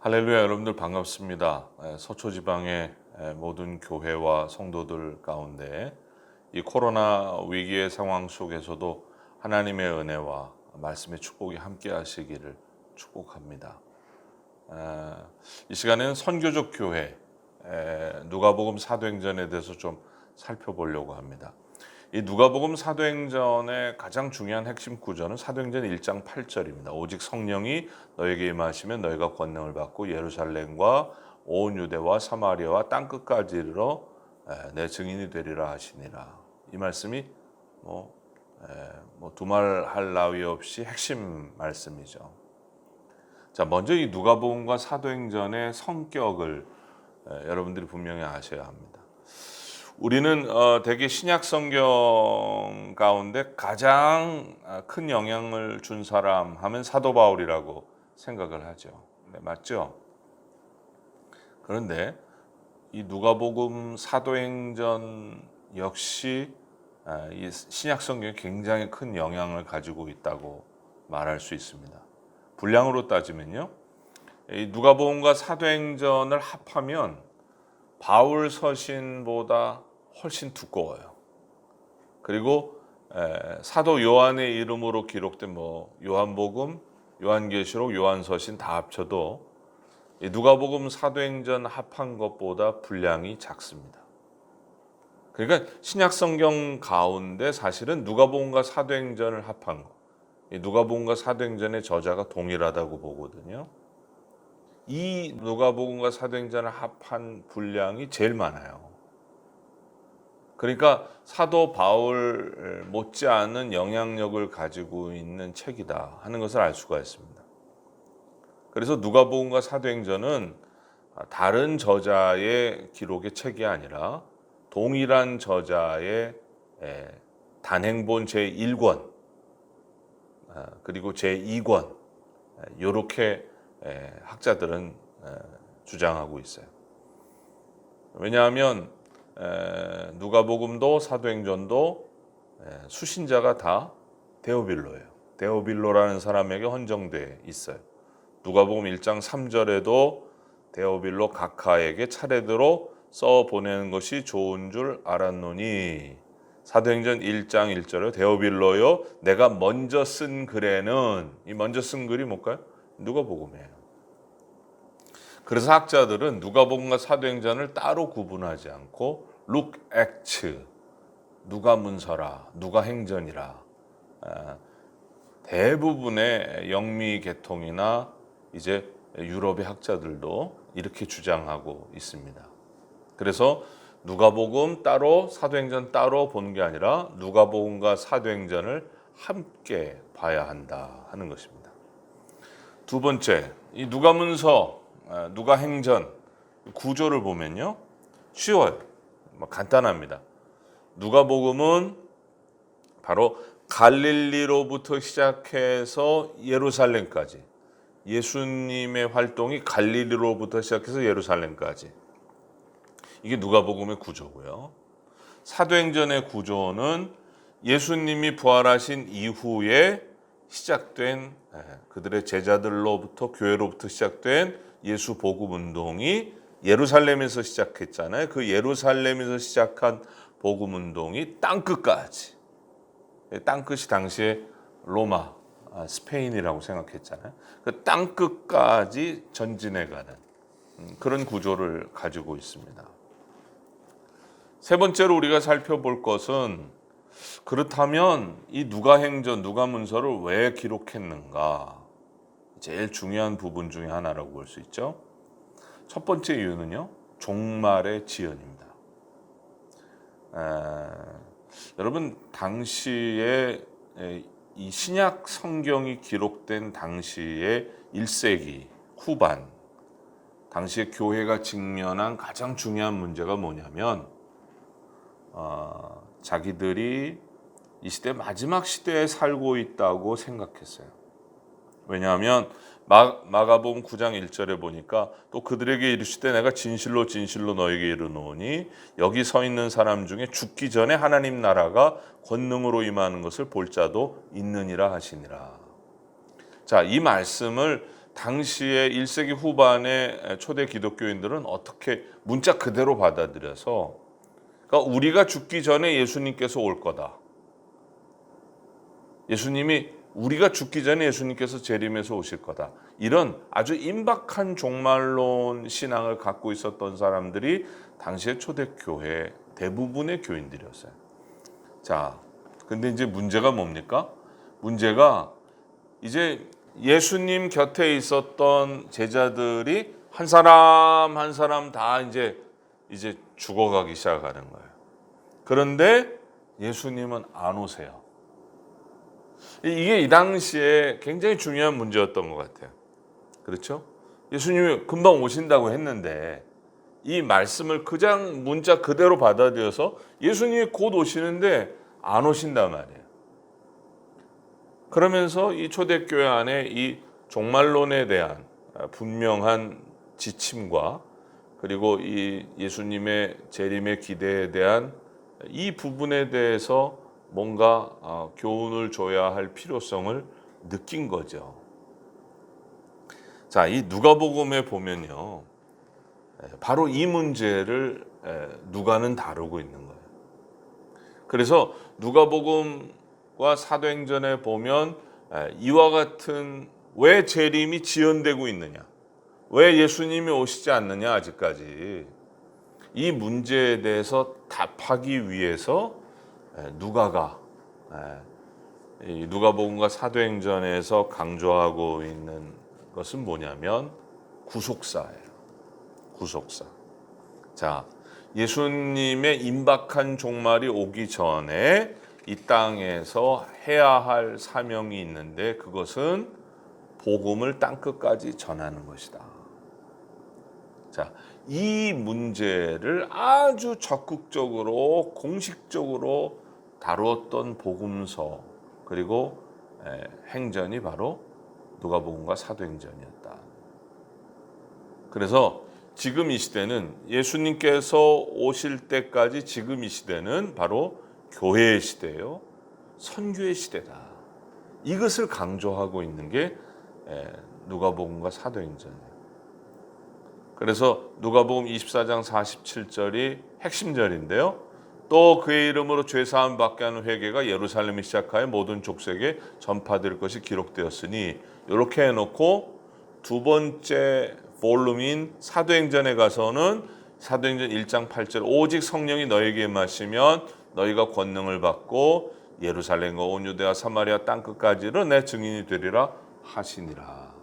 할렐루야, 여러분들 반갑습니다. 서초지방의 모든 교회와 성도들 가운데 이 코로나 위기의 상황 속에서도 하나님의 은혜와 말씀의 축복이 함께 하시기를 축복합니다. 이 시간에는 선교적 교회 누가복음 사도행전에 대해서 좀 살펴보려고 합니다. 이 누가복음 사도행전의 가장 중요한 핵심 구절은 사도행전 1장 8절입니다. 오직 성령이 너에게 임하시면 너희가 권능을 받고 예루살렘과 온 유대와 사마리아와 땅 끝까지 이르러 내 증인이 되리라 하시니라. 이 말씀이 두말할 나위 없이 핵심 말씀이죠. 자, 먼저 이 누가복음과 사도행전의 성격을 여러분들이 분명히 아셔야 합니다. 우리는 대개 신약 성경 가운데 가장 큰 영향을 준 사람 하면 사도 바울이라고 생각을 하죠. 네, 맞죠? 그런데 이 누가복음 사도행전 역시 이 신약 성경에 굉장히 큰 영향을 가지고 있다고 말할 수 있습니다. 분량으로 따지면요, 이 누가복음과 사도행전을 합하면 바울 서신보다 훨씬 두꺼워요. 그리고 사도 요한의 이름으로 기록된 요한복음, 요한계시록, 요한서신 다 합쳐도 누가복음 사도행전 합한 것보다 분량이 작습니다. 그러니까 신약 성경 가운데 사실은 누가복음과 사도행전을 합한 거, 누가복음과 사도행전의 저자가 동일하다고 보거든요. 이 누가복음과 사도행전을 합한 분량이 제일 많아요. 그러니까 사도 바울 못지않은 영향력을 가지고 있는 책이다 하는 것을 알 수가 있습니다. 그래서 누가복음과 사도행전은 다른 저자의 기록의 책이 아니라 동일한 저자의 단행본 제1권 그리고 제2권 이렇게 학자들은 주장하고 있어요. 왜냐하면 누가복음도 사도행전도 수신자가 다 데오빌로예요. 데오빌로라는 사람에게 헌정돼 있어요. 누가복음 1장 3절에도 데오빌로 각하에게 차례대로 써 보내는 것이 좋은 줄 알았노니, 사도행전 1장 1절에 데오빌로요 내가 먼저 쓴 글에는, 이 먼저 쓴 글이 뭘까요? 누가복음이에요. 그래서 학자들은 누가복음과 사도행전을 따로 구분하지 않고 룩 액츠, 누가 문서라, 누가 행전이라, 대부분의 영미 계통이나 이제 유럽의 학자들도 이렇게 주장하고 있습니다. 그래서 누가복음 따로 사도행전 따로 보는 게 아니라 누가복음과 사도행전을 함께 봐야 한다 하는 것입니다. 두 번째, 이 누가문서, 누가행전 구조를 보면요, 쉬워요. 간단합니다. 누가복음은 바로 갈릴리로부터 시작해서 예루살렘까지, 예수님의 활동이 갈릴리로부터 시작해서 예루살렘까지, 이게 누가복음의 구조고요. 사도행전의 구조는 예수님이 부활하신 이후에 시작된, 그들의 제자들로부터, 교회로부터 시작된 예수 복음 운동이 예루살렘에서 시작했잖아요. 그 예루살렘에서 시작한 복음 운동이 땅끝까지, 땅끝이 당시에 로마, 스페인이라고 생각했잖아요. 그 땅끝까지 전진해가는 그런 구조를 가지고 있습니다. 세 번째로 우리가 살펴볼 것은, 그렇다면 이 누가행전, 누가문서를 왜 기록했는가? 제일 중요한 부분 중에 하나라고 볼 수 있죠. 첫 번째 이유는요, 종말의 지연입니다. 여러분, 당시에 이 신약 성경이 기록된 당시의 1세기 후반, 당시에 교회가 직면한 가장 중요한 문제가 뭐냐면, 자기들이 이 시대 마지막 시대에 살고 있다고 생각했어요. 왜냐하면 마가복음 9장 1절에 보니까 또 그들에게 이르시되 내가 진실로 진실로 너에게 이르노니 여기 서 있는 사람 중에 죽기 전에 하나님 나라가 권능으로 임하는 것을 볼 자도 있느니라 하시니라. 자, 이 말씀을 당시에 1세기 후반에 초대 기독교인들은 어떻게 문자 그대로 받아들여서, 그러니까 우리가 죽기 전에 예수님께서 올 거다. 우리가 죽기 전에 예수님께서 재림해서 오실 거다. 이런 아주 임박한 종말론 신앙을 갖고 있었던 사람들이 당시의 초대교회 대부분의 교인들이었어요. 자, 근데 이제 문제가 뭡니까? 문제가 이제 예수님 곁에 있었던 제자들이 한 사람 한 사람 다 이제 죽어가기 시작하는 거예요. 그런데 예수님은 안 오세요. 이게 이 당시에 굉장히 중요한 문제였던 것 같아요. 그렇죠? 예수님이 금방 오신다고 했는데 이 말씀을 그냥 문자 그대로 받아들여서 예수님이 곧 오시는데 안 오신단 말이에요. 그러면서 이 초대교회 안에 이 종말론에 대한 분명한 지침과 그리고 이 예수님의 재림의 기대에 대한 이 부분에 대해서 뭔가 교훈을 줘야 할 필요성을 느낀 거죠. 자, 이 누가복음에 보면요, 바로 이 문제를 누가는 다루고 있는 거예요. 그래서 누가복음과 사도행전에 보면 이와 같은 왜 재림이 지연되고 있느냐, 왜 예수님이 오시지 않느냐, 아직까지 이 문제에 대해서 답하기 위해서 누가가 누가복음과 사도행전에서 강조하고 있는 것은 뭐냐면 구속사예요. 구속사. 자, 예수님의 임박한 종말이 오기 전에 이 땅에서 해야 할 사명이 있는데 그것은 복음을 땅끝까지 전하는 것이다. 자, 이 문제를 아주 적극적으로 공식적으로 다루었던 복음서 그리고 행전이 바로 누가복음과 사도행전이었다. 그래서 지금 이 시대는 예수님께서 오실 때까지 지금 이 시대는 바로 교회의 시대예요. 선교의 시대다. 이것을 강조하고 있는 게 누가복음과 사도행전이에요. 그래서 누가복음 24장 47절이 핵심절인데요. 또 그의 이름으로 죄사함 받게 하는 회개가 예루살렘에 시작하여 모든 족속에 전파될 것이 기록되었으니 이렇게 해놓고 두 번째 볼륨인 사도행전에 가서는 사도행전 1장 8절 오직 성령이 너에게 임하시면 너희가 권능을 받고 예루살렘과 온 유대와 사마리아 땅끝까지로 내 증인이 되리라 하시니라.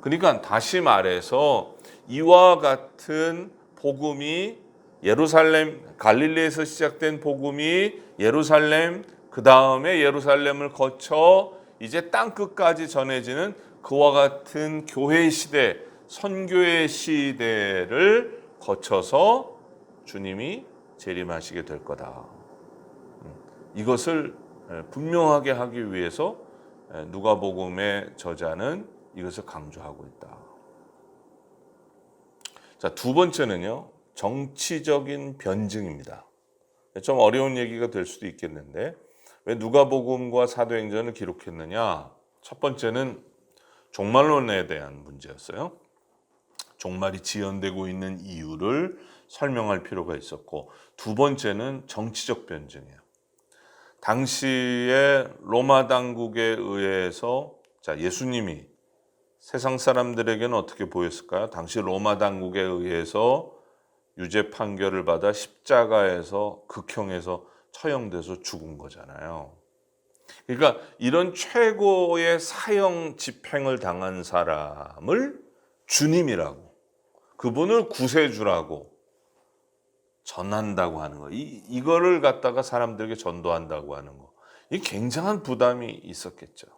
그러니까 다시 말해서 이와 같은 복음이 예루살렘 갈릴리에서 시작된 복음이 예루살렘 그 다음에 예루살렘을 거쳐 이제 땅끝까지 전해지는 그와 같은 교회 시대, 선교의 시대를 거쳐서 주님이 재림하시게 될 거다. 이것을 분명하게 하기 위해서 누가복음의 저자는 이것을 강조하고 있다. 자, 두 번째는요, 정치적인 변증입니다. 좀 어려운 얘기가 될 수도 있겠는데 왜 누가복음과 사도행전을 기록했느냐? 첫 번째는 종말론에 대한 문제였어요. 종말이 지연되고 있는 이유를 설명할 필요가 있었고, 두 번째는 정치적 변증이에요. 당시에 로마 당국에 의해서 예수님이 세상 사람들에게는 어떻게 보였을까요? 당시 로마 당국에 의해서 유죄 판결을 받아 십자가에서 극형에서 처형돼서 죽은 거잖아요. 그러니까 이런 최고의 사형 집행을 당한 사람을 주님이라고, 그분을 구세주라고 전한다고 하는 거, 이거를 갖다가 사람들에게 전도한다고 하는 거, 이 굉장한 부담이 있었겠죠.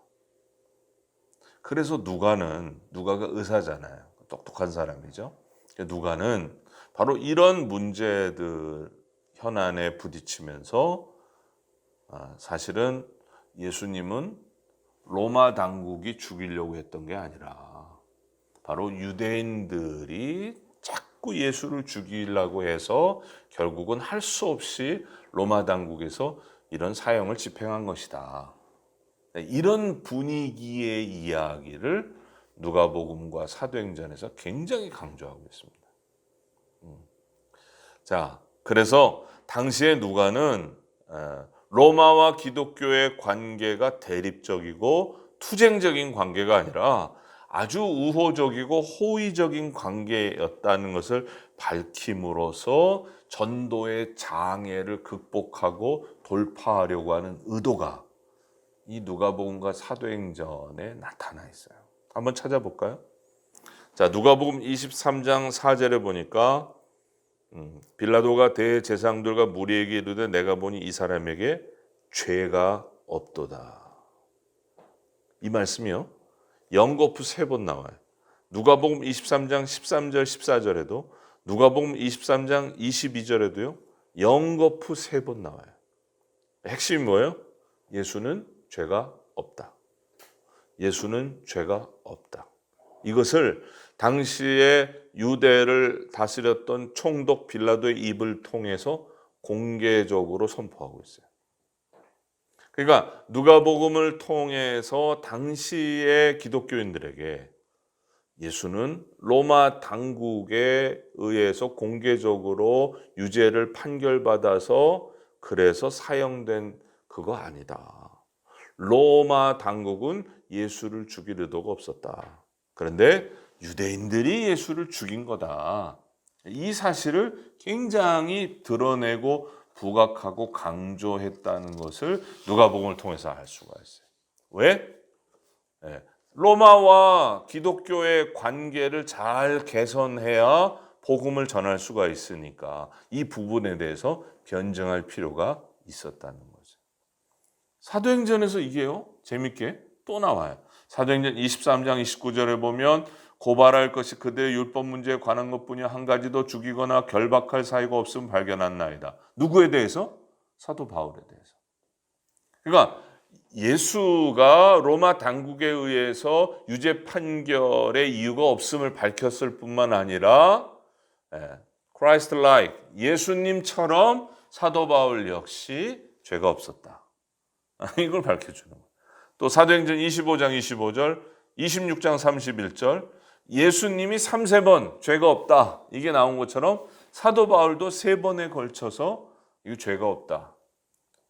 그래서 누가가 의사잖아요. 똑똑한 사람이죠. 누가는 바로 이런 문제들 현안에 부딪히면서 사실은 예수님은 로마 당국이 죽이려고 했던 게 아니라 바로 유대인들이 자꾸 예수를 죽이려고 해서 결국은 할 수 없이 로마 당국에서 이런 사형을 집행한 것이다. 이런 분위기의 이야기를 누가복음과 사도행전에서 굉장히 강조하고 있습니다. 자, 그래서 당시에 누가는 로마와 기독교의 관계가 대립적이고 투쟁적인 관계가 아니라 아주 우호적이고 호의적인 관계였다는 것을 밝힘으로써 전도의 장애를 극복하고 돌파하려고 하는 의도가 이 누가복음과 사도행전에 나타나 있어요. 한번 찾아볼까요? 자, 누가복음 23장 4절에 보니까 빌라도가 대제사장들과 무리에게 이르되 내가 보니 이 사람에게 죄가 없도다. 이 말씀이요. 연거푸 3번 나와요. 누가복음 23장 13절 14절에도 누가복음 23장 22절에도요. 연거푸 3번 나와요. 핵심이 뭐예요? 예수는 죄가 없다. 예수는 죄가 없다. 이것을 당시에 유대를 다스렸던 총독 빌라도의 입을 통해서 공개적으로 선포하고 있어요. 그러니까 누가복음을 통해서 당시의 기독교인들에게 예수는 로마 당국에 의해서 공개적으로 유죄를 판결받아서 그래서 사형된 그거 아니다. 로마 당국은 예수를 죽일 의도가 없었다. 그런데 유대인들이 예수를 죽인 거다. 이 사실을 굉장히 드러내고 부각하고 강조했다는 것을 누가복음을 통해서 알 수가 있어요. 왜? 로마와 기독교의 관계를 잘 개선해야 복음을 전할 수가 있으니까 이 부분에 대해서 변증할 필요가 있었다는 거죠. 사도행전에서 이게요, 재밌게 또 나와요. 사도행전 23장 29절에 보면 고발할 것이 그들의 율법 문제에 관한 것뿐이야 한 가지도 죽이거나 결박할 사유가 없음을 발견한나이다. 누구에 대해서? 사도 바울에 대해서. 그러니까 예수가 로마 당국에 의해서 유죄 판결의 이유가 없음을 밝혔을 뿐만 아니라 Christ like 예수님처럼 사도 바울 역시 죄가 없었다. 이걸 밝혀주는 거예요. 또 사도행전 25장 25절, 26장 31절 예수님이 3번 죄가 없다. 이게 나온 것처럼 사도 바울도 3번에 걸쳐서 이거 죄가 없다.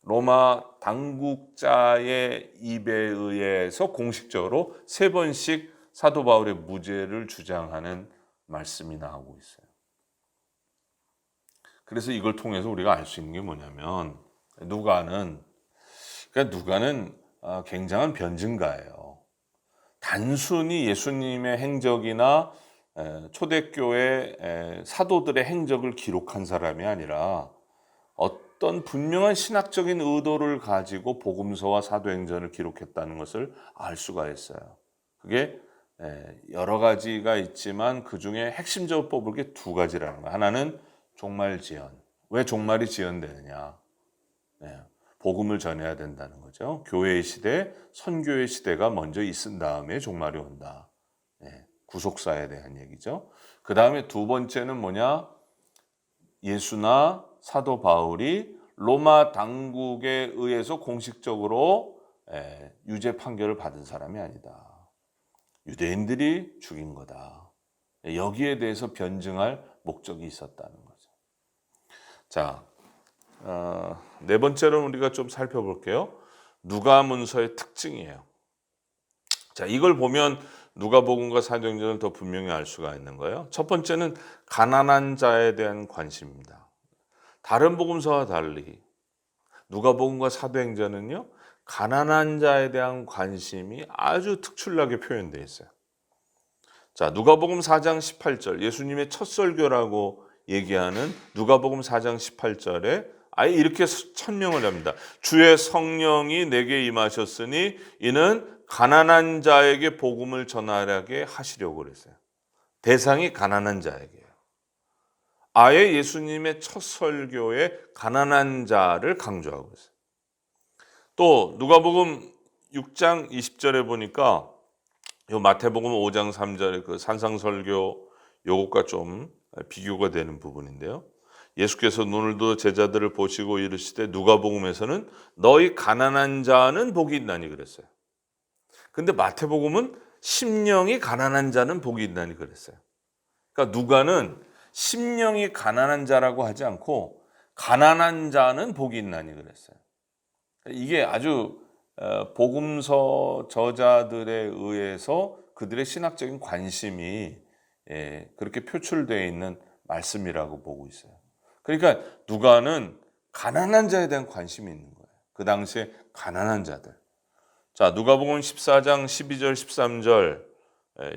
로마 당국자의 입에 의해서 공식적으로 3번씩 사도 바울의 무죄를 주장하는 말씀이 나오고 있어요. 그래서 이걸 통해서 우리가 알 수 있는 게 뭐냐면 누가는 굉장한 변증가예요. 단순히 예수님의 행적이나 초대교회 사도들의 행적을 기록한 사람이 아니라 어떤 분명한 신학적인 의도를 가지고 복음서와 사도행전을 기록했다는 것을 알 수가 있어요. 그게 여러 가지가 있지만 그중에 핵심적으로 뽑을 게 2가지라는 거예요. 하나는 종말 지연. 왜 종말이 지연되느냐? 복음을 전해야 된다는 거죠. 교회의 시대, 선교의 시대가 먼저 있은 다음에 종말이 온다. 구속사에 대한 얘기죠. 그 다음에 2번째는 뭐냐? 예수나 사도 바울이 로마 당국에 의해서 공식적으로 유죄 판결을 받은 사람이 아니다. 유대인들이 죽인 거다. 여기에 대해서 변증할 목적이 있었다는 거죠. 자, 4번째로 우리가 좀 살펴볼게요. 누가문서의 특징이에요. 자, 이걸 보면 누가복음과 사도행전을 더 분명히 알 수가 있는 거예요. 첫 번째는 가난한 자에 대한 관심입니다. 다른 복음서와 달리 누가복음과 사도행전은요, 가난한 자에 대한 관심이 아주 특출나게 표현되어 있어요. 자, 누가복음 4장 18절, 예수님의 첫 설교라고 얘기하는 누가복음 4장 18절에 아예 이렇게 천명을 합니다. 주의 성령이 내게 임하셨으니 이는 가난한 자에게 복음을 전하게 하시려고 그랬어요. 대상이 가난한 자에게요. 아예 예수님의 첫 설교에 가난한 자를 강조하고 있어요. 또 누가복음 6장 20절에 보니까 요 마태복음 5장 3절의 그 산상설교 요것과 좀 비교가 되는 부분인데요. 예수께서 눈을 들어 제자들을 보시고 이르시되 누가복음에서는 너희 가난한 자는 복이 있나니 그랬어요. 근데 마태복음은 심령이 가난한 자는 복이 있나니 그랬어요. 그러니까 누가는 심령이 가난한 자라고 하지 않고 가난한 자는 복이 있나니 그랬어요. 이게 아주 복음서 저자들에 의해서 그들의 신학적인 관심이 그렇게 표출되어 있는 말씀이라고 보고 있어요. 그러니까 누가는 가난한 자에 대한 관심이 있는 거예요. 그 당시에 가난한 자들. 자, 누가복음 14장 12절 13절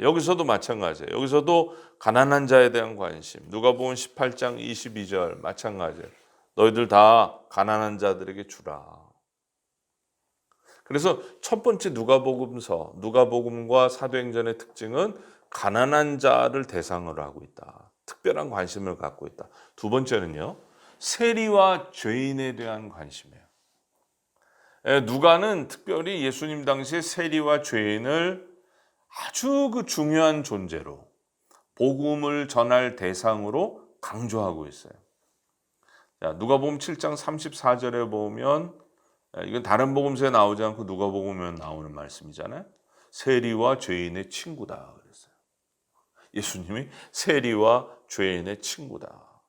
여기서도 마찬가지예요. 여기서도 가난한 자에 대한 관심. 누가복음 18장 22절 마찬가지예요. 너희들 다 가난한 자들에게 주라. 그래서 첫 번째 누가복음과 사도행전의 특징은 가난한 자를 대상으로 하고 있다. 특별한 관심을 갖고 있다. 두 번째는요, 세리와 죄인에 대한 관심이에요. 누가는 특별히 예수님 당시에 세리와 죄인을 아주 그 중요한 존재로 복음을 전할 대상으로 강조하고 있어요. 자, 누가복음 7장 34절에 보면 이건 다른 복음서에 나오지 않고 누가복음에 나오는 말씀이잖아요. 세리와 죄인의 친구다 그랬어요. 예수님이 세리와 죄인의 친구다.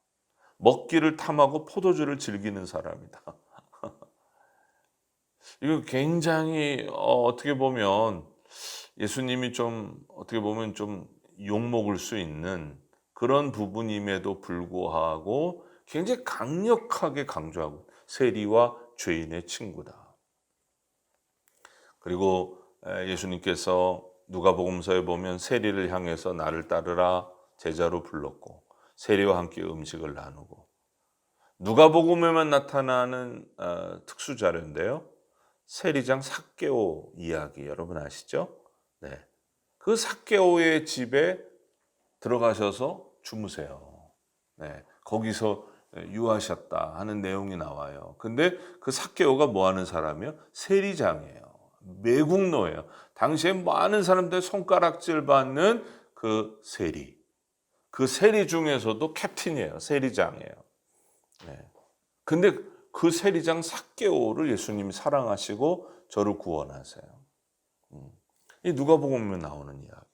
먹기를 탐하고 포도주를 즐기는 사람이다. 이거 굉장히 어떻게 보면 예수님이 좀 어떻게 보면 좀 욕먹을 수 있는 그런 부분임에도 불구하고 굉장히 강력하게 강조하고 세리와 죄인의 친구다. 그리고 예수님께서 누가복음서에 보면 세리를 향해서 나를 따르라 제자로 불렀고 세리와 함께 음식을 나누고 누가복음에만 나타나는 특수 자료인데요. 세리장 삭개오 이야기 여러분 아시죠? 네. 그 삭개오의 집에 들어가셔서 주무세요. 네. 거기서 유하셨다 하는 내용이 나와요. 근데 그 삭개오가 뭐 하는 사람이에요? 세리장이에요. 매국노예요. 당시에 많은 사람들 손가락질 받는 그 세리. 그 세리 중에서도 캡틴이에요. 세리장이에요. 네. 근데 그 세리장 삭개오를 예수님이 사랑하시고 저를 구원하세요. 이 누가복음에 나오는 이야기.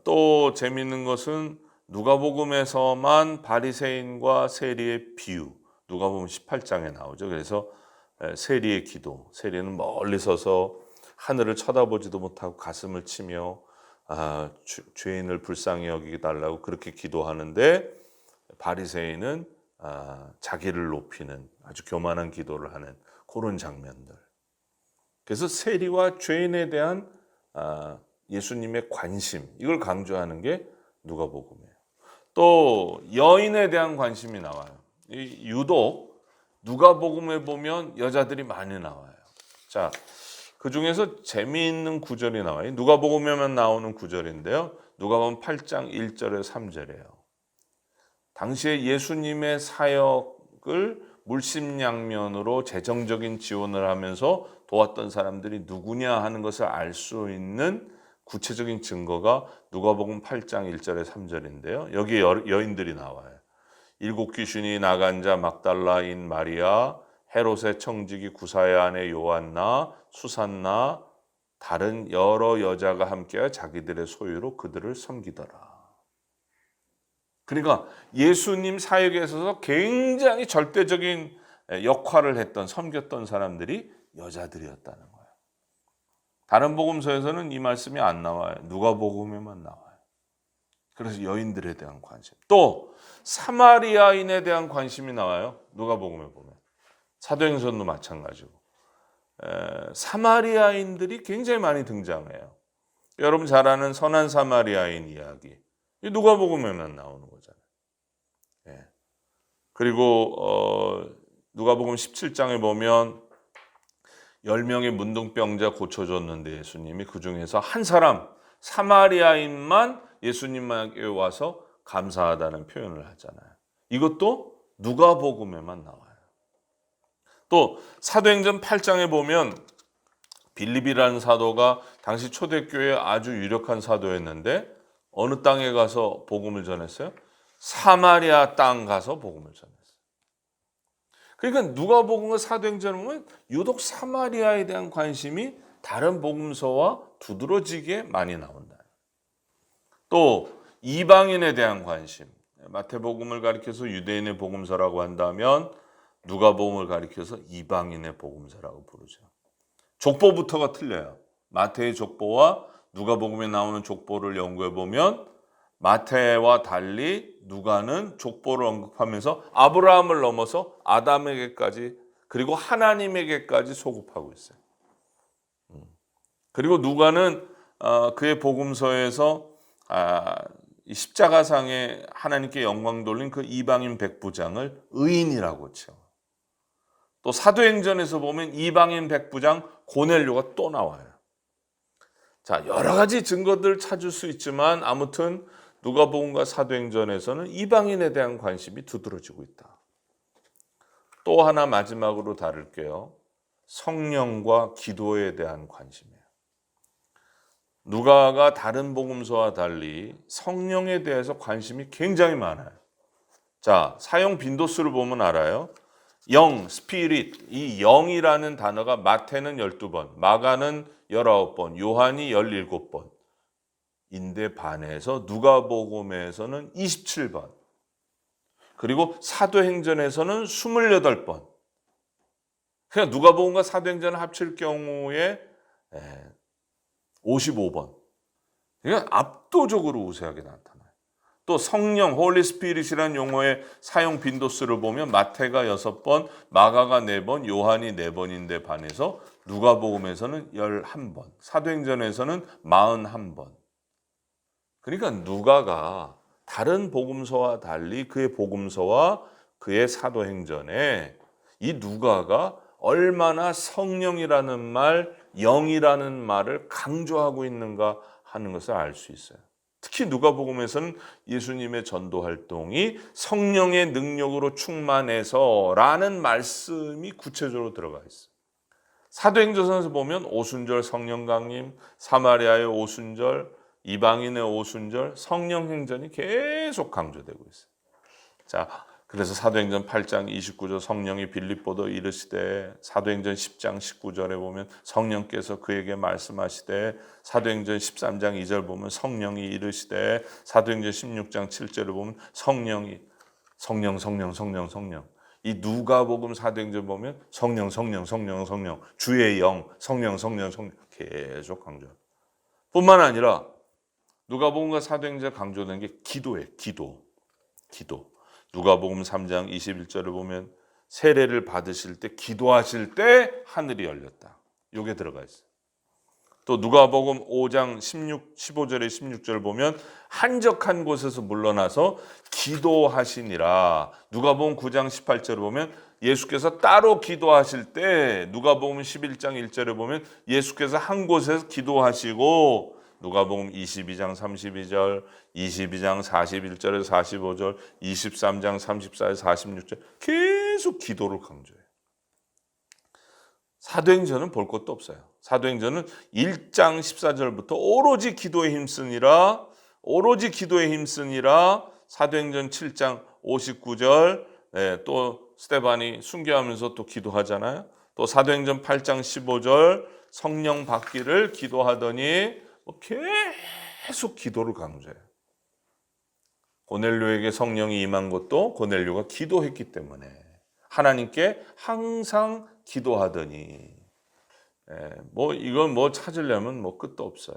또 재미있는 것은 누가복음에서만 바리새인과 세리의 비유, 누가복음 18장에 나오죠. 그래서 세리의 기도, 세리는 멀리 서서 하늘을 쳐다보지도 못하고 가슴을 치며 죄인을 불쌍히 여기게 달라고 그렇게 기도하는데 바리새인은 자기를 높이는 아주 교만한 기도를 하는 그런 장면들. 그래서 세리와 죄인에 대한 예수님의 관심 이걸 강조하는 게 누가복음이에요. 또 여인에 대한 관심이 나와요. 유독 누가복음에 보면 여자들이 많이 나와요. 자, 그 중에서 재미있는 구절이 나와요. 누가복음에만 나오는 구절인데요. 누가복음 8장 1절에 3절이에요. 당시에 예수님의 사역을 물심양면으로 재정적인 지원을 하면서 도왔던 사람들이 누구냐 하는 것을 알 수 있는 구체적인 증거가 누가복음 8장 1절에 3절인데요. 여기에 여인들이 나와요. 7 귀신이 나간 자 막달라인 마리아, 헤롯의 청지기 구사의 아내 요한나, 수산나, 다른 여러 여자가 함께 자기들의 소유로 그들을 섬기더라. 그러니까 예수님 사역에 있어서 굉장히 절대적인 역할을 했던 섬겼던 사람들이 여자들이었다는 거예요. 다른 복음서에서는 이 말씀이 안 나와요. 누가복음에만 나와요. 그래서 여인들에 대한 관심. 또 사마리아인에 대한 관심이 나와요. 누가복음에 보면. 사도행전도 마찬가지고. 사마리아인들이 굉장히 많이 등장해요. 여러분 잘 아는 선한 사마리아인 이야기. 누가복음에만 나오는 거잖아요. 예. 그리고 누가복음 17장에 보면 10명의 문둥병자 고쳐줬는데 예수님이 그중에서 한 사람 사마리아인만 예수님에게 와서 감사하다는 표현을 하잖아요. 이것도 누가복음에만 나와요. 또 사도행전 8장에 보면 빌립이라는 사도가 당시 초대교회의 아주 유력한 사도였는데 어느 땅에 가서 복음을 전했어요? 사마리아 땅 가서 복음을 전했어요. 그러니까 누가복음과 사도행전을 보면 유독 사마리아에 대한 관심이 다른 복음서와 두드러지게 많이 나온다. 또 이방인에 대한 관심. 마태복음을 가리켜서 유대인의 복음서라고 한다면 누가복음을 가리켜서 이방인의 복음서라고 부르죠. 족보부터가 틀려요. 마태의 족보와 누가복음에 나오는 족보를 연구해 보면 마태와 달리 누가는 족보를 언급하면서 아브라함을 넘어서 아담에게까지 그리고 하나님에게까지 소급하고 있어요. 그리고 누가는 그의 복음서에서 이 십자가상에 하나님께 영광 돌린 그 이방인 백부장을 의인이라고 쳐. 또 사도행전에서 보면 이방인 백부장 고넬료가 또 나와요. 자, 여러 가지 증거들 찾을 수 있지만 아무튼 누가복음과 사도행전에서는 이방인에 대한 관심이 두드러지고 있다. 또 하나 마지막으로 다룰게요. 성령과 기도에 대한 관심이에요. 누가가 다른 복음서와 달리 성령에 대해서 관심이 굉장히 많아요. 자, 사용 빈도수를 보면 알아요. 영, 스피릿, 이 영이라는 단어가 마태는 12번, 마가는 19번, 요한이 17번인데 반해서 누가복음에서는 27번, 그리고 사도행전에서는 28번. 그냥 누가복음과 사도행전을 합칠 경우에 55번. 그러니까 압도적으로 우세하게 나타나요. 또 성령, 홀리 스피릿이라는 용어의 사용 빈도수를 보면 마태가 6번, 마가가 4번, 요한이 4번인데 반해서 누가복음에서는 11번, 사도행전에서는 41번. 그러니까 누가가 다른 복음서와 달리 그의 복음서와 그의 사도행전에 이 누가가 얼마나 성령이라는 말, 영이라는 말을 강조하고 있는가 하는 것을 알 수 있어요. 특히 누가복음에서는 예수님의 전도 활동이 성령의 능력으로 충만해서라는 말씀이 구체적으로 들어가 있어요. 사도행전에서 보면 오순절 성령 강림, 사마리아의 오순절, 이방인의 오순절, 성령 행전이 계속 강조되고 있어요. 자, 그래서 사도행전 8장 29절 성령이 빌립보도 이르시되, 사도행전 10장 19절에 보면 성령께서 그에게 말씀하시되, 사도행전 13장 2절 보면 성령이 이르시되, 사도행전 16장 7절을 보면 성령 이 누가복음 사도행전 보면 성령 주의 영 성령 계속 강조. 뿐만 아니라 누가복음과 사도행전 강조되는 게 기도예요. 기도. 누가복음 3장 21절을 보면 세례를 받으실 때 기도하실 때 하늘이 열렸다. 이게 들어가 있어요. 또 누가복음 5장 15절에 16절을 보면 한적한 곳에서 물러나서 기도하시니라. 누가복음 9장 18절을 보면 예수께서 따로 기도하실 때, 누가복음 11장 1절에 보면 예수께서 한 곳에서 기도하시고, 누가복음 22장 32절, 22장 41절에서 45절, 23장 34절, 46절 계속 기도를 강조해요. 사도행전은 볼 것도 없어요. 사도행전은 1장 14절부터 오로지 기도에 힘쓰니라, 사도행전 7장 59절, 또 스데반이 순교하면서 또 기도하잖아요. 또 사도행전 8장 15절 성령 받기를 기도하더니 계속 기도를 강조해요. 고넬료에게 성령이 임한 것도 고넬료가 기도했기 때문에 하나님께 항상 기도하더니, 이건 찾으려면 끝도 없어요.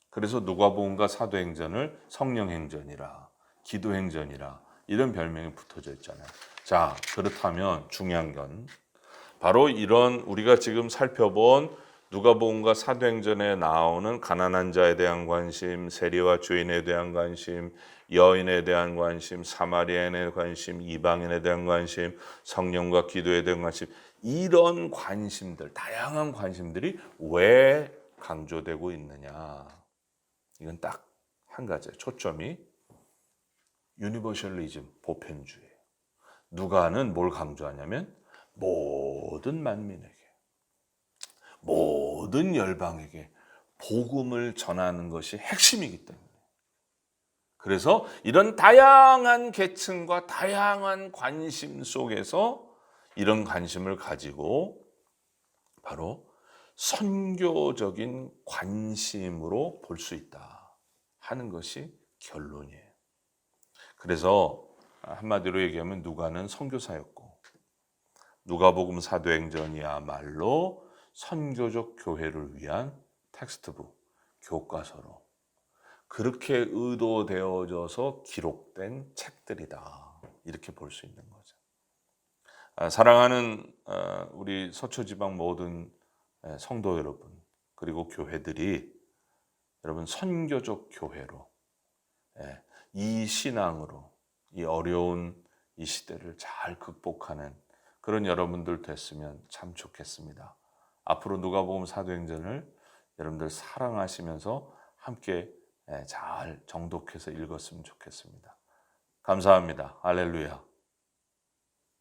그래서 누가복음과 사도행전을 성령행전이라, 기도행전이라 이런 별명이 붙어져 있잖아요. 자, 그렇다면 중요한 건 바로 이런 우리가 지금 살펴본 누가복음과 사도행전에 나오는 가난한 자에 대한 관심, 세리와 주인에 대한 관심, 여인에 대한 관심, 사마리아인에 대한 관심, 이방인에 대한 관심, 성령과 기도에 대한 관심, 이런 관심들, 다양한 관심들이 왜 강조되고 있느냐? 이건 딱 한 가지예요. 초점이 유니버셜리즘, 보편주의. 누가는 뭘 강조하냐면 모든 만민에게, 모든 열방에게 복음을 전하는 것이 핵심이기 때문에. 그래서 이런 다양한 계층과 다양한 관심 속에서 이런 관심을 가지고 바로 선교적인 관심으로 볼 수 있다 하는 것이 결론이에요. 그래서 한마디로 얘기하면 누가는 선교사였고 누가복음 사도행전이야말로 선교적 교회를 위한 텍스트북, 교과서로 그렇게 의도되어져서 기록된 책들이다. 이렇게 볼 수 있는 거죠. 사랑하는 우리 서초지방 모든 성도 여러분, 그리고 교회들이 여러분 선교적 교회로 이 신앙으로 이 어려운 이 시대를 잘 극복하는 그런 여러분들 됐으면 참 좋겠습니다. 앞으로 누가복음 사도행전을 여러분들 사랑하시면서 함께 잘 정독해서 읽었으면 좋겠습니다. 감사합니다. 할렐루야.